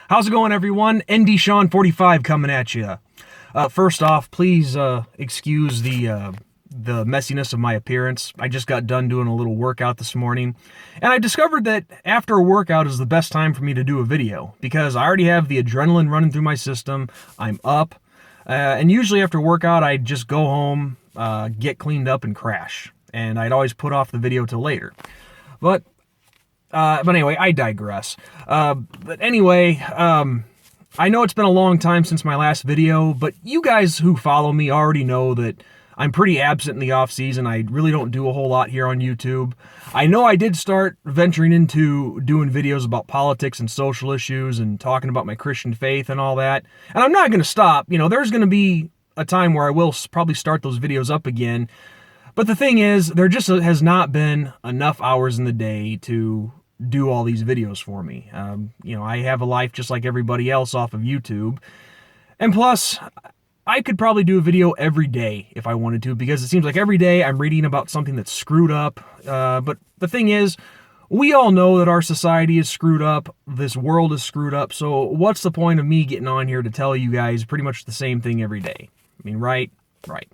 How's it going, everyone? ND Sean 45 coming at you. First off, please excuse the messiness of my appearance. I just got done doing a little workout this morning, and I discovered that after a workout is the best time for me to do a video because I already have the adrenaline running through my system. I'm up, and usually after workout, I just go home, get cleaned up, and crash. And I'd always put off the video till later. But anyway, I digress. But anyway, I know it's been a long time since my last video, but you guys who follow me already know that I'm pretty absent in the off season. I really don't do a whole lot here on YouTube. I know I did start venturing into doing videos about politics and social issues and talking about my Christian faith and all that. And I'm not going to stop. You know, there's going to be a time where I will probably start those videos up again. But the thing is, there just has not been enough hours in the day to do all these videos for me. I have a life just like everybody else off of YouTube. And plus, I could probably do a video every day if I wanted to, because it seems like every day I'm reading about something that's screwed up. But the thing is, we all know that our society is screwed up, this world is screwed up, so what's the point of me getting on here to tell you guys pretty much the same thing every day? I mean, right? Right.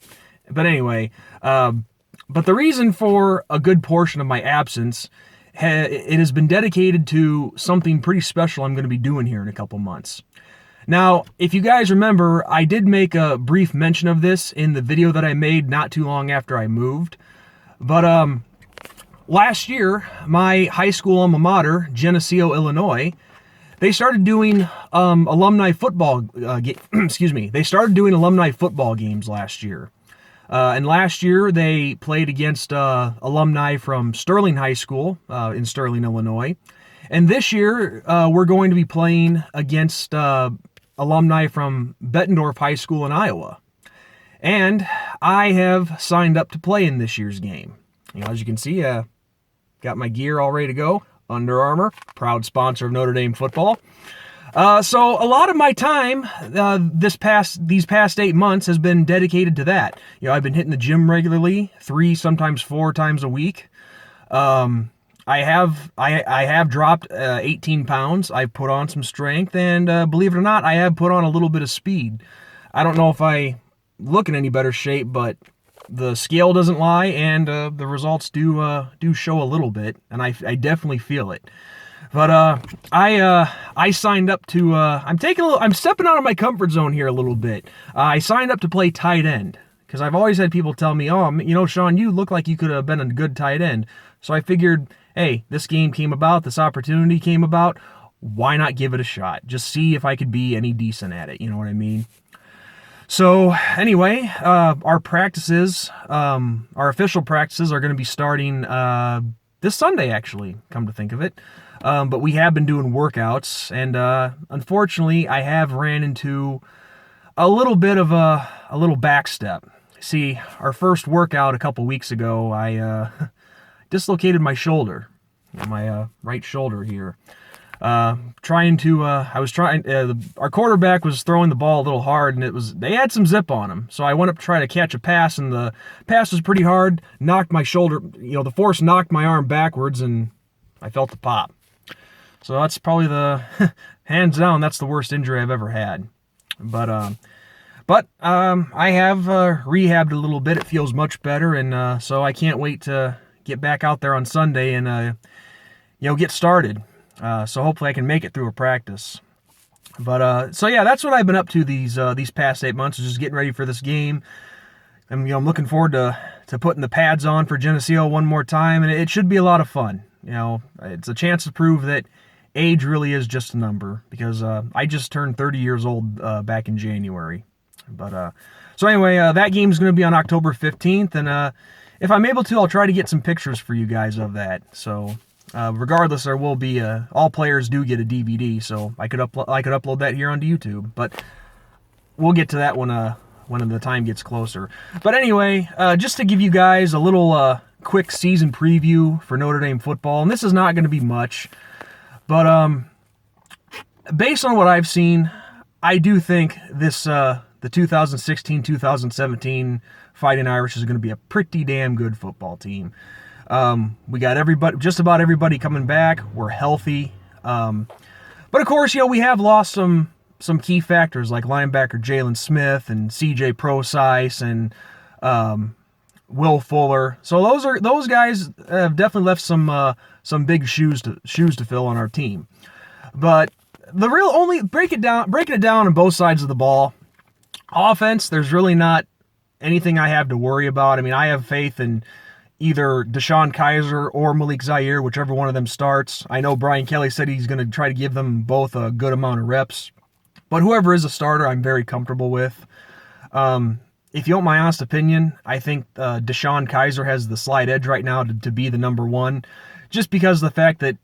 But anyway, but the reason for a good portion of my absence, it has been dedicated to something pretty special I'm going to be doing here in a couple months. Now, if you guys remember, I did make a brief mention of this in the video that I made not too long after I moved. But last year, my high school alma mater, Geneseo, Illinois, they started doing alumni football. They started doing alumni football games last year. And last year, they played against alumni from Sterling High School in Sterling, Illinois. And this year, we're going to be playing against alumni from Bettendorf High School in Iowa. And I have signed up to play in this year's game. You know, as you can see, got my gear all ready to go. Under Armour, proud sponsor of Notre Dame football. So a lot of my time these past 8 months has been dedicated to that. You know, I've been hitting the gym regularly, 3, sometimes 4 times a week. I have dropped 18 pounds. I've put on some strength, and believe it or not, I have put on a little bit of speed. I don't know if I look in any better shape, but the scale doesn't lie, and the results do show a little bit, and I definitely feel it. But I signed up to I'm stepping out of my comfort zone here a little bit. I signed up to play tight end because I've always had people tell me, "Oh, you know, Sean, you look like you could have been a good tight end." So I figured, hey, this game came about, this opportunity came about. Why not give it a shot? Just see if I could be any decent at it. You know what I mean? So anyway, our practices, our official practices are going to be starting this Sunday, actually, come to think of it. But we have been doing workouts, and unfortunately, I have ran into a little bit of a little backstep. See, our first workout a couple weeks ago, I dislocated my shoulder, my right shoulder here. Our quarterback was throwing the ball a little hard, and they had some zip on him. So I went up to try to catch a pass, and the pass was pretty hard, knocked my shoulder, the force knocked my arm backwards, and I felt the pop. So that's probably hands down, that's the worst injury I've ever had. But I have rehabbed a little bit. It feels much better, and so I can't wait to get back out there on Sunday and get started. So hopefully I can make it through a practice. But so yeah, that's what I've been up to these past 8 months, is just getting ready for this game. And I'm looking forward to putting the pads on for Geneseo one more time, and it should be a lot of fun. It's a chance to prove that age really is just a number, because I just turned 30 years old back in January. But so anyway, that game is going to be on October 15th, and if I'm able to, I'll try to get some pictures for you guys of that. So regardless, there will be all players do get a DVD, so I could upload that here onto YouTube. But we'll get to that when the time gets closer. But anyway, just to give you guys a little quick season preview for Notre Dame football, and this is not going to be much, but based on what I've seen, I do think this the 2016-2017 Fighting Irish is going to be a pretty damn good football team. We got just about everybody coming back. We're healthy. But of course, we have lost some key factors like linebacker Jalen Smith and C.J. Prosise and Will Fuller. So those guys have definitely left some big shoes to fill on our team. But the real only breaking it down on both sides of the ball, offense, there's really not anything I have to worry about. I mean, I have faith in either Deshaun Kaiser or Malik Zaire, whichever one of them starts. I know Brian Kelly said he's going to try to give them both a good amount of reps. But whoever is a starter, I'm very comfortable with. If you want my honest opinion, I think Deshaun Kaiser has the slight edge right now to be the number one, just because of the fact that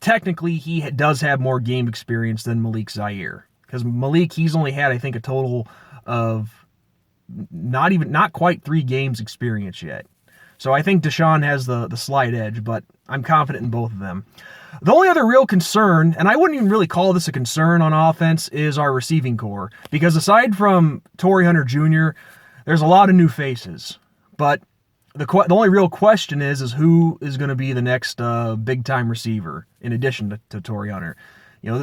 technically he does have more game experience than Malik Zaire. Because Malik, he's only had, I think, a total of not quite 3 games experience yet. So I think Deshaun has the slight edge, but I'm confident in both of them. The only other real concern, and I wouldn't even really call this a concern on offense, is our receiving core. Because aside from Torrey Hunter Jr., there's a lot of new faces. But the only real question is who is going to be the next big-time receiver in addition to Torrey Hunter.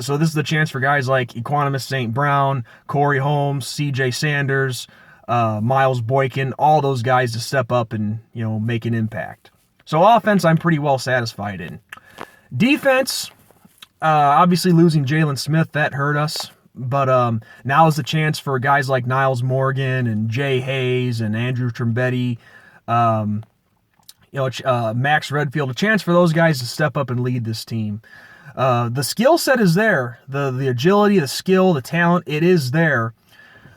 So this is the chance for guys like Equanimus St. Brown, Corey Holmes, C.J. Sanders, Miles Boykin, all those guys to step up and, make an impact. So offense, I'm pretty well satisfied in. Defense, obviously losing Jalen Smith, that hurt us. But now is the chance for guys like Niles Morgan and Jay Hayes and Andrew Trombetti, Max Redfield, a chance for those guys to step up and lead this team. The skill set is there. The agility, the skill, the talent, it is there.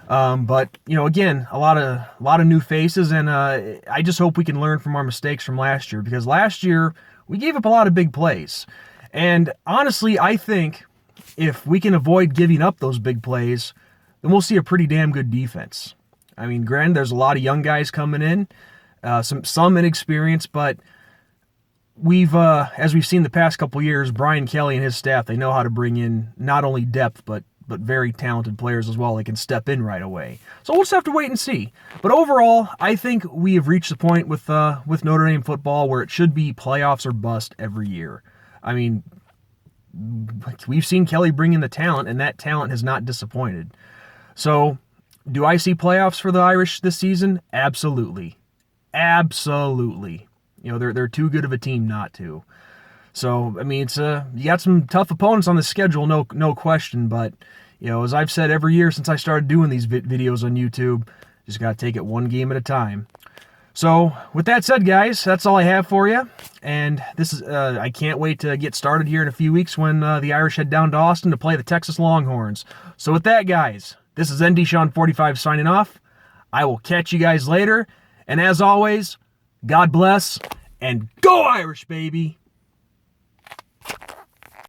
But again, a lot of new faces, and I just hope we can learn from our mistakes from last year, because last year we gave up a lot of big plays. And honestly, I think if we can avoid giving up those big plays, then we'll see a pretty damn good defense. I mean, granted, there's a lot of young guys coming in, some inexperienced, but as we've seen the past couple years, Brian Kelly and his staff, they know how to bring in not only depth, but very talented players as well. They can step in right away. So we'll just have to wait and see. But overall, I think we have reached the point with Notre Dame football where it should be playoffs or bust every year. I mean, we've seen Kelly bring in the talent, and that talent has not disappointed. So, do I see playoffs for the Irish this season? Absolutely. Absolutely. They're too good of a team not to. So, I mean, you got some tough opponents on the schedule, no question, but, as I've said every year since I started doing these videos on YouTube, just got to take it one game at a time. So, with that said, guys, that's all I have for you, and this is, I can't wait to get started here in a few weeks when the Irish head down to Austin to play the Texas Longhorns. So, with that, guys, this is ND Sean 45 signing off. I will catch you guys later, and as always, God bless, and go Irish, baby!